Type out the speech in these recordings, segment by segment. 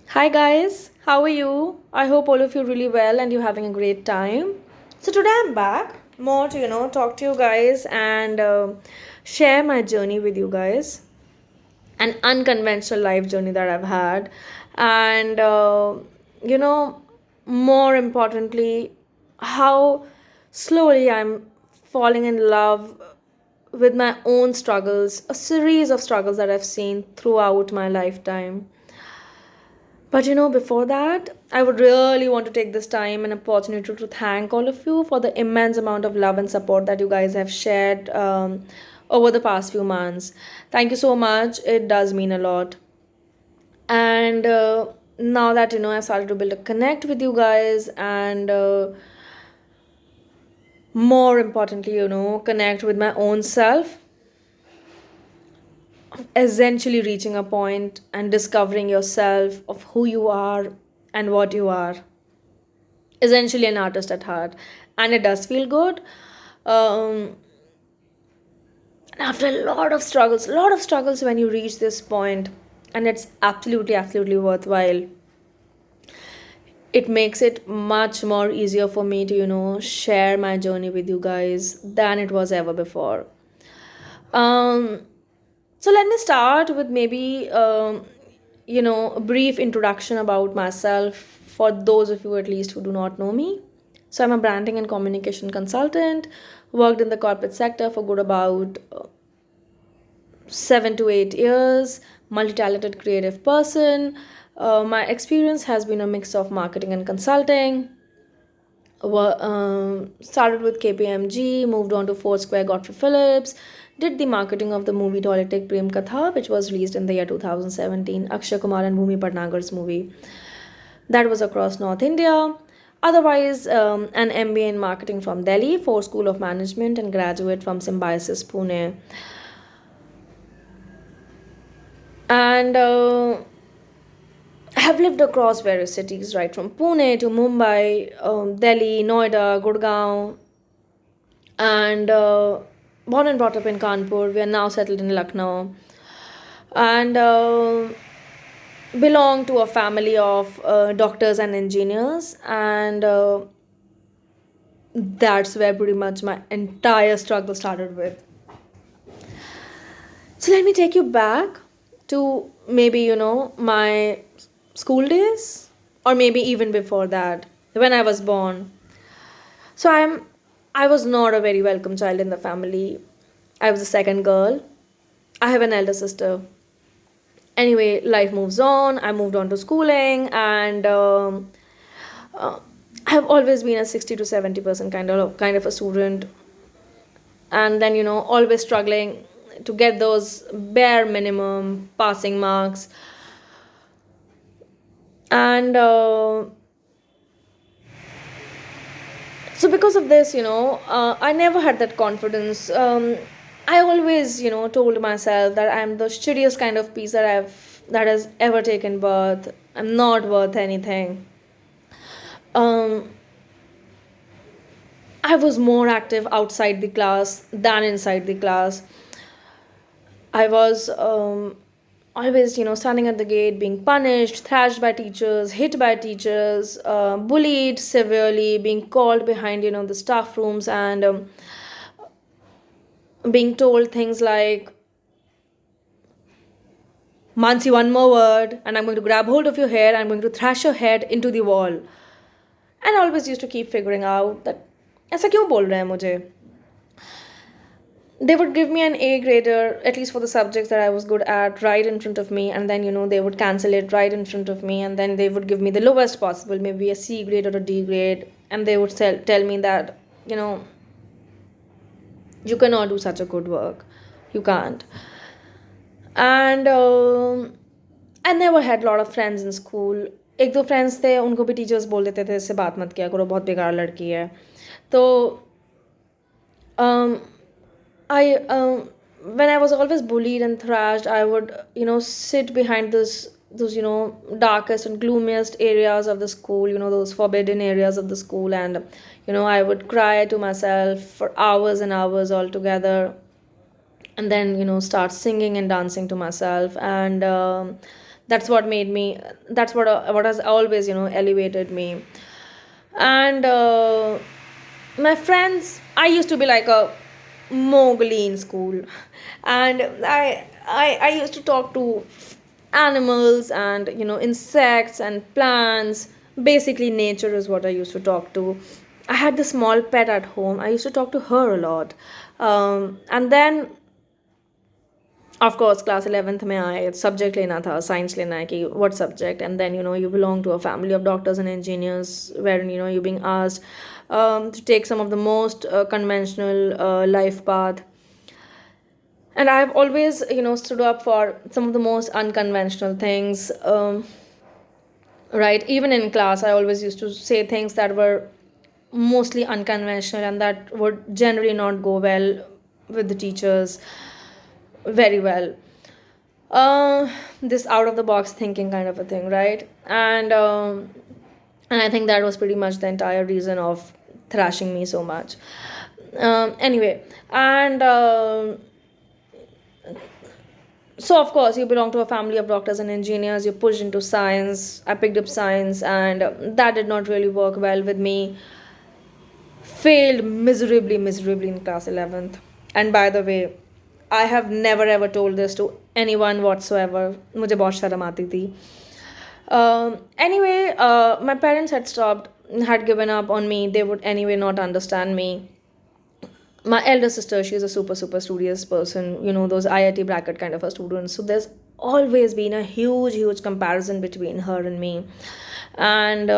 Hi guys, how are you? I hope all of you really well and you're having a great time. So today I'm back more to talk to you guys and share my journey with you guys, an unconventional life journey that I've had, and you know more importantly, how slowly I'm falling in love with my own struggles, a series of struggles that I've seen throughout my lifetime. But before that, I would really want to take this time and opportunity to thank all of you for the immense amount of love and support that you guys have shared over the past few months. Thank you so much. It does mean a lot. And now that I've started to build a connect with you guys, and more importantly, connect with my own self, essentially reaching a point and discovering yourself of who you are and what you are, essentially an artist at heart, and it does feel good. um, and after a lot of struggles when you reach this point, and it's absolutely worthwhile, it makes it much more easier for me to share my journey with you guys than it was ever before. um, so let me start with maybe a brief introduction about myself for those of you at least who do not know me. So I'm a branding and communication consultant, worked in the corporate sector for good about 7 to 8 years, multi-talented creative person. My experience has been a mix of marketing and consulting. Started with KPMG, moved on to Foursquare, Godfrey Phillips, did the marketing of the movie Toiletic Prem Katha, which was released in the year 2017, Akshay Kumar and Bhumi Patnagar's movie. That was across North India. Otherwise, an MBA in marketing from Delhi, for School of Management, and graduate from Symbiosis Pune. And I have lived across various cities, right from Pune to Mumbai, Delhi, Noida, Gurgaon, and born and brought up in Kanpur. We are now settled in Lucknow, and belong to a family of doctors and engineers, and that's where pretty much my entire struggle started with. So let me take you back to maybe my school days, or maybe even before that, when I was born. So I was not a very welcome child in the family. I was the second girl. I have an elder sister. Anyway, life moves on. I moved on to schooling, and uh, I have always been a 60 to 70% kind of a student, and then always struggling to get those bare minimum passing marks. And so because of this, I never had that confidence. I always told myself that I'm the shittiest kind of piece that has ever taken birth. I'm not worth anything. um, I was more active outside the class than inside the class. I was always, standing at the gate, being punished, thrashed by teachers, hit by teachers, bullied severely, being called behind, the staff rooms, and being told things like, Mansi, one more word, and I'm going to grab hold of your hair, I'm going to thrash your head into the wall. And I always used to keep figuring out that, ऐसा क्यों बोल रहे हैं मुझे? They would give me an A grader, at least for the subjects that I was good at, right in front of me, and then they would cancel it right in front of me, and then they would give me the lowest possible, maybe a C grade or a D grade, and they would tell me that you know you cannot do such a good work, you can't. And I never had a lot of friends in school. एक दो friends थे, उनको भी teachers बोल देते थे इससे बात मत किया करो, बहुत बेकार लड़की है. तो um, I when I was always bullied and thrashed, I would sit behind this those darkest and gloomiest areas of the school, those forbidden areas of the school, and I would cry to myself for hours and hours altogether, and then start singing and dancing to myself. And That's what made me. That's what has always elevated me. And my friends, I used to be like a Mowgli in school, and I used to talk to animals and insects and plants. Basically, nature is what I used to talk to. I had this small pet at home. I used to talk to her a lot, and then of course class 11th में आए subject लेना था science लेना है कि what subject, and then you belong to a family of doctors and engineers wherein you're being asked to take some of the most conventional life path. And I've always stood up for some of the most unconventional things, right? Even in class I always used to say things that were mostly unconventional and that would generally not go well with the teachers very well. This out of the box thinking kind of a thing, right? And I think that was pretty much the entire reason of thrashing me so much. Anyway, and so of course you belong to a family of doctors and engineers. You're pushed into science. I picked up science, and that did not really work well with me. Failed miserably in class 11th. And by the way, I have never ever told this to anyone whatsoever. मुझे बहुत शर्म आती थी. Anyway, my parents had given up on me. They would anyway not understand me. My elder sister, she's a super studious person, those IIT bracket kind of a student. So there's always been a huge comparison between her and me. And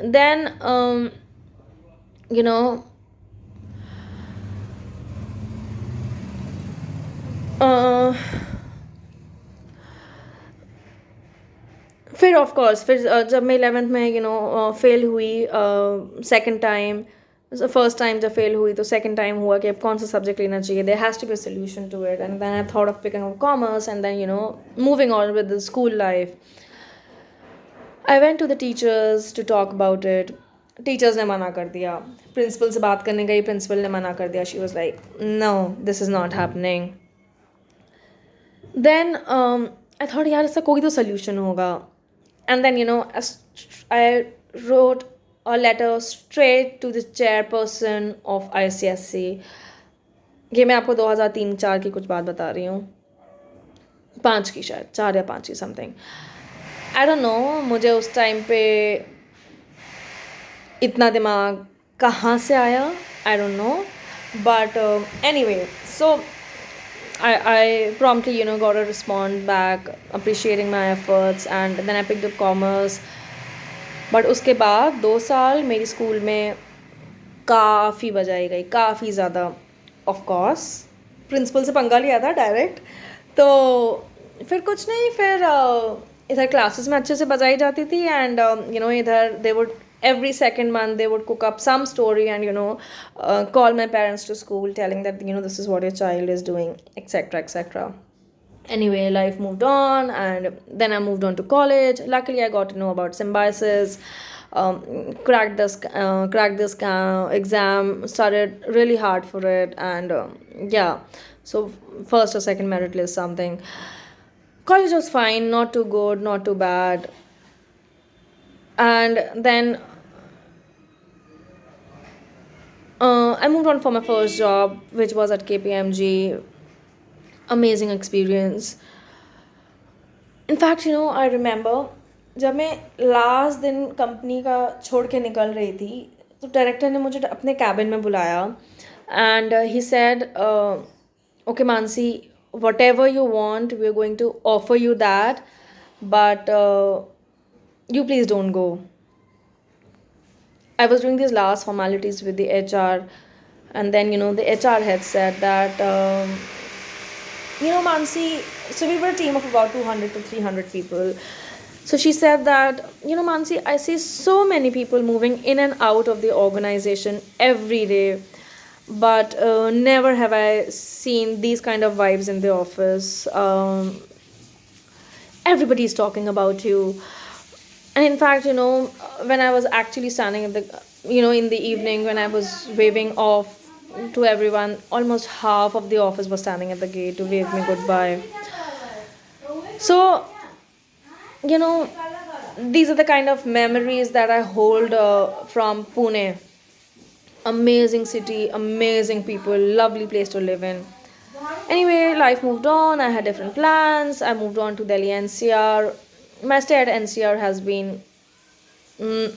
then you know uh, फिर of course फिर जब मैं 11th में fail हुई second time. First time जब fail हुई तो second time हुआ कि अब कौन सा सब्जेक्ट लेना चाहिए. There has to be a solution to it, and then I thought of picking up commerce, and then moving on with the school life. I went to the teachers to talk about it. Teachers ने मना कर दिया. Principal से बात करने गई, principal ने मना कर दिया. She was like no, this is not happening. Then I thought यार इसका कोई तो सोल्यूशन होगा. And then I wrote a letter straight to the chairperson of ICSC. ये मैं आपको 2003-4 की कुछ बात बता रही हूँ. 5 की, शायद 4 या 5 की समथिंग. आई डोंट नो मुझे उस टाइम पे इतना दिमाग कहाँ से आया. I don't know, but anyway, so I promptly got a response back appreciating my efforts, and then I picked up commerce. But उसके बाद 2 साल मेरी स्कूल में काफ़ी बजाई गई, काफ़ी ज़्यादा. ऑफ कोर्स प्रिंसिपल से पंगा लिया था डायरेक्ट. तो फिर कुछ नहीं, फिर इधर क्लासेस में अच्छे से बजाई जाती थी, एंड इधर they would every second month they would cook up some story and call my parents to school telling that this is what your child is doing, etc etc. Anyway, life moved on, and then I moved on to college. Luckily I got to know about symbiosis, cracked this exam, started really hard for it, and yeah, so first or second merit list something. College was fine, not too good, not too bad. And then I moved on for my first job, which was at KPMG. Amazing experience. In fact, I remember जब मैं last दिन company का छोड़ के निकल रही थी, तो डायरेक्टर ने मुझे अपने कैबिन में बुलाया, and he said okay Mansi, whatever you want we are going to offer you that, but you please don't go. I was doing these last formalities with the HR, and then the HR had said that Mansi, so we were a team of about 200 to 300 people. So she said that Mansi, I see so many people moving in and out of the organization every day, but never have I seen these kind of vibes in the office. Everybody is talking about you. And in fact, when I was actually standing at the, in the evening when I was waving off to everyone, almost half of the office was standing at the gate to wave me goodbye. So you know, these are the kind of memories that I hold from Pune. Amazing city, amazing people, lovely place to live in. Anyway, life moved on. I had different plans. I moved on to Delhi NCR. My stay at NCR has been, mm,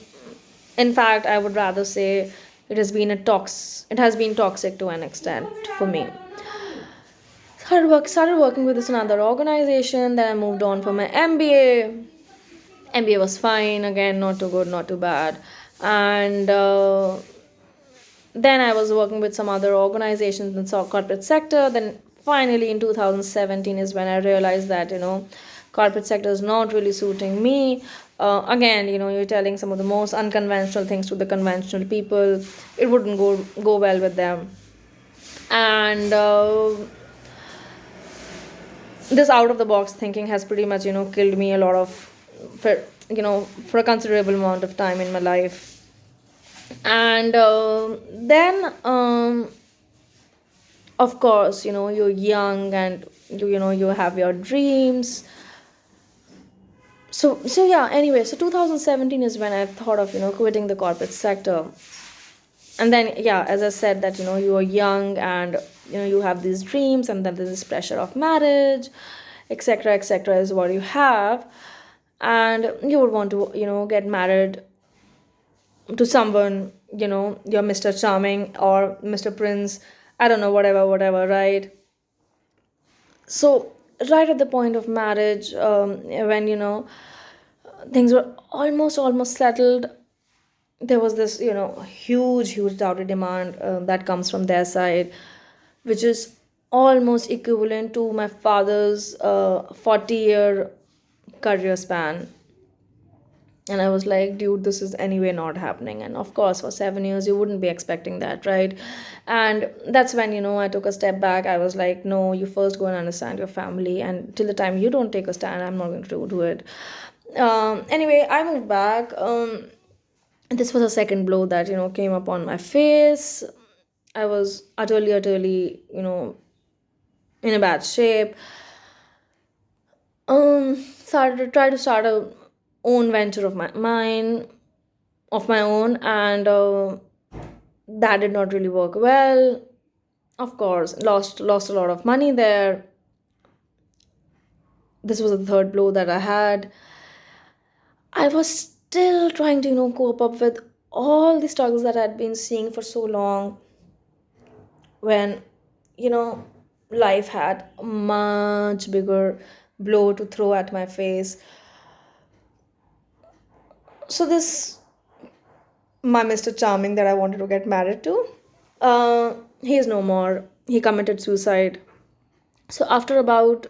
in fact, I would rather say it has been toxic to an extent for me. Started working with this another organization. Then I moved on for my MBA. MBA was fine again, not too good, not too bad, and then I was working with some other organizations in the corporate sector. Then finally in 2017 is when I realized that corporate sector is not really suiting me. Again, you're telling some of the most unconventional things to the conventional people. It wouldn't go well with them, and this out of the box thinking has pretty much killed me a lot of for for a considerable amount of time in my life. And then of course you're young and you have your dreams. So yeah, anyway, so 2017 is when I thought of quitting the corporate sector. And then yeah, as I said that you are young and you have these dreams, and then there's this pressure of marriage, etc., etc., is what you have. And you would want to get married to someone, you're Mr. Charming or Mr. Prince, I don't know, whatever, right? So right at the point of marriage, when things were almost settled, there was this huge dowry demand that comes from their side, which is almost equivalent to my father's 40-year career span. And I was like, dude, this is anyway not happening. And of course, for 7 years, you wouldn't be expecting that, right? And that's when, I took a step back. I was like, no, you first go and understand your family. And till the time you don't take a stand, I'm not going to do it. Anyway, I moved back. This was a second blow that, came upon my face. I was utterly, in a bad shape. Started to try to start a own venture of mine of my own, and that did not really work well. Of course, lost a lot of money there. This was the third blow that I had. I was still trying to cope up with all the struggles that I'd been seeing for so long, when you know life had a much bigger blow to throw at my face. So this my Mr. Charming that I wanted to get married to, he is no more. He committed suicide. So after about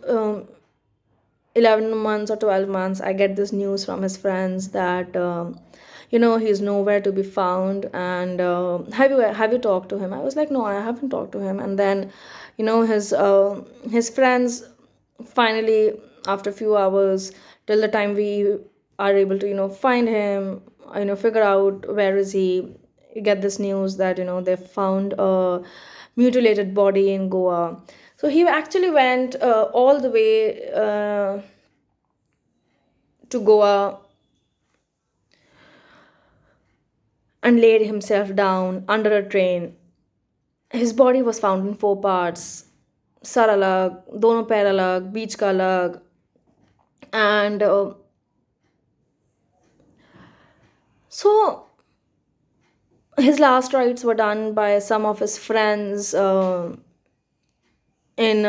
11 months or 12 months, I get this news from his friends that he's nowhere to be found. And have you talked to him? I was like, no, I haven't talked to him. And then his friends finally, after a few hours, till the time we are able to find him, figure out where is he, you get this news that they found a mutilated body in Goa. So he actually went all the way to Goa and laid himself down under a train. His body was found in four parts: sir अलग, दोनों पैर अलग, बीच का अलग. And so his last rites were done by some of his friends in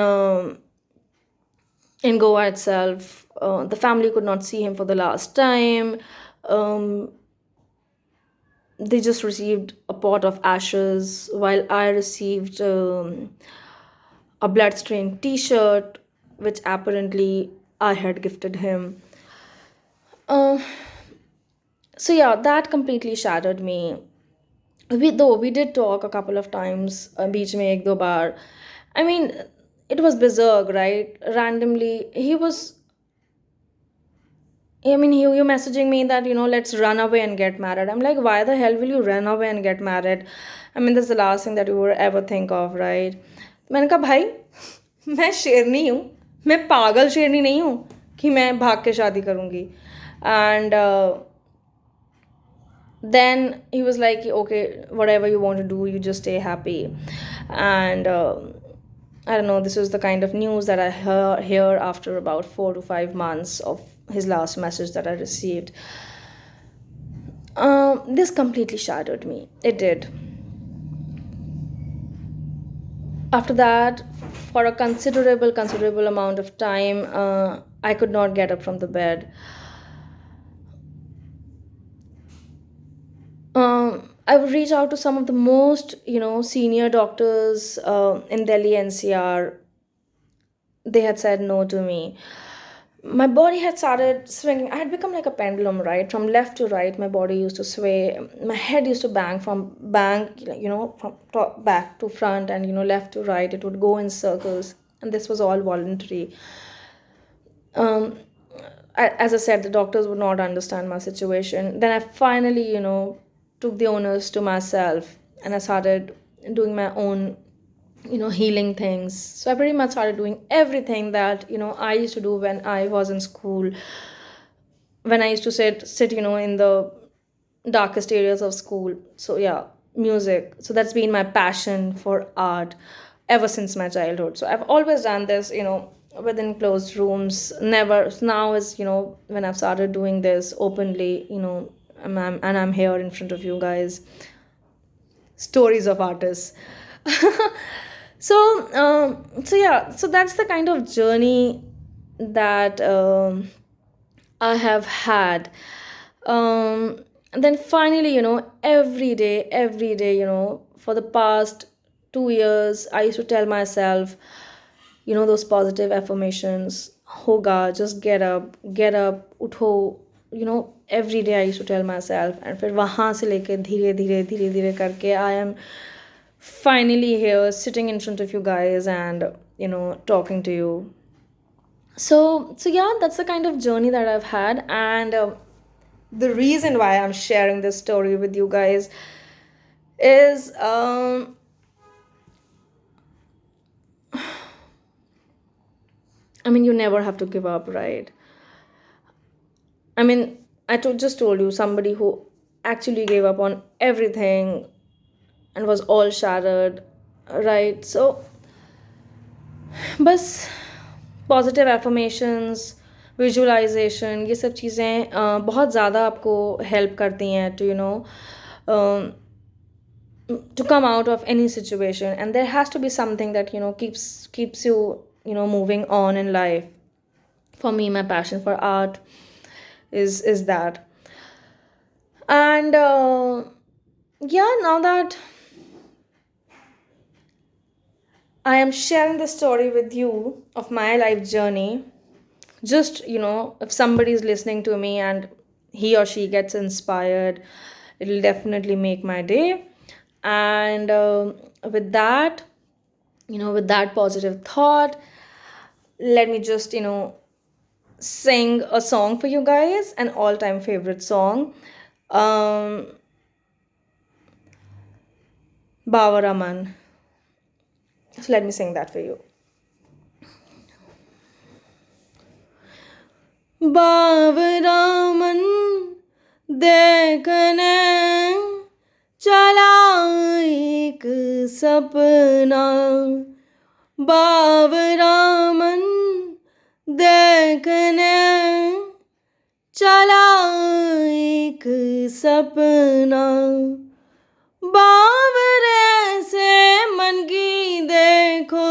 in Goa itself. The family could not see him for the last time. Um, they just received a pot of ashes, while I received a bloodstained T-shirt, which apparently I had gifted him. Uh, so yeah, that completely shattered me. We did talk a couple of times, beach mein ek do bar. I mean, it was berserk, right? Randomly, I mean, you messaging me that let's run away and get married. I'm like, why the hell will you run away and get married? I mean, that's the last thing that you would ever think of, right? मैंने कहा भाई, मैं शेरनी हूँ, मैं पागल शेरनी नहीं हूँ. कि मैं भाग के शादी करूँगी. And then he was like, okay, whatever you want to do, you just stay happy. And I don't know, this was the kind of news that I hear after about 4 to 5 months of his last message that I received. This completely shattered me. It did. After that, for a considerable amount of time, I could not get up from the bed. I would reach out to some of the most, senior doctors in Delhi NCR. They had said no to me. My body had started swinging. I had become like a pendulum, right? From left to right, my body used to sway. My head used to bang, from top back to front, and left to right. It would go in circles, and this was all voluntary. Um, as I said, the doctors would not understand my situation. Then I finally, took the onus to myself, and I started doing my own, healing things. So I pretty much started doing everything that, I used to do when I was in school, when I used to sit, in the darkest areas of school. So yeah, music. So that's been my passion for art ever since my childhood. So I've always done this, within closed rooms. Never now is, when I've started doing this openly, and I'm here in front of you guys. Stories of artists. So yeah, so that's the kind of journey that I have had. And then finally, every day, for the past 2 years, I used to tell myself, those positive affirmations, hoga, just get up, utho, every day I used to tell myself. And फिर वहाँ से लेके धीरे धीरे करके I am finally here sitting in front of you guys and talking to you. So yeah, that's the kind of journey that I've had. And the reason why I'm sharing this story with you guys is, I mean, you never have to give up, right? I mean, just told you somebody who actually gave up on everything and was all shattered, right? So बस positive affirmations, visualisation, ये सब चीज़ें बहुत ज़्यादा आपको help करती हैं to come out of any situation. And there has to be something that keeps you moving on in life. For me, my passion for art is that. And yeah, now that I am sharing the story with you of my life journey, just if somebody is listening to me and he or she gets inspired, it'll definitely make my day. And with that, with that positive thought, let me just sing a song for you guys, an all-time favorite song, um Baba Raman. So let me sing that for you. बावरामन देखने चला एक सपना, बावरामन देखने चला एक सपना, बावरे से मन की देखो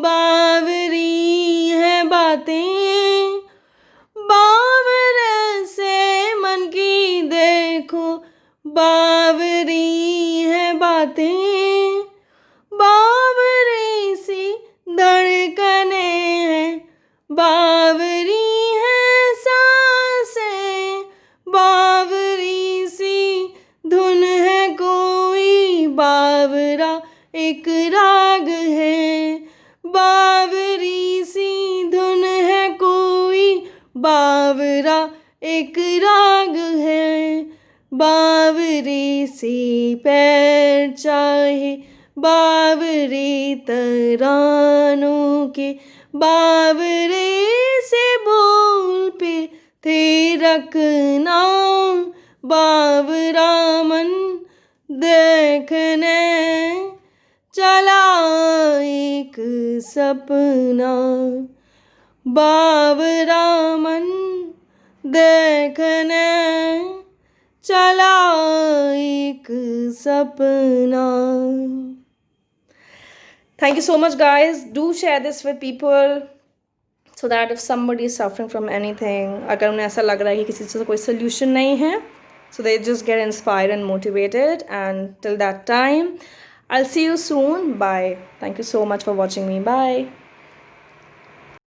बावरी है बातें, बावरे से मन की देखो बावरी है बातें, बावरी सी धड़कने हैं, बावरी है सांसें, बावरी सी धुन है कोई, बावरा एक राग है, बावरी सी धुन है कोई, बावरा एक राग है, बावरे से पैर चाहे बावरे तरानों के, बावरे से बोल पे थे रखना, बावरा मन देखने चला एक सपना, बावरा मन देखने चला एक सपना. Thank you so much, guys. Do share this with people so that if somebody is suffering from anything, अगर उन्हें ऐसा लग रहा है कि किसी चीज़ का कोई solution नहीं है, so they just get inspired and motivated. And till that time, I'll see you soon. Bye. Thank you so much for watching me. Bye.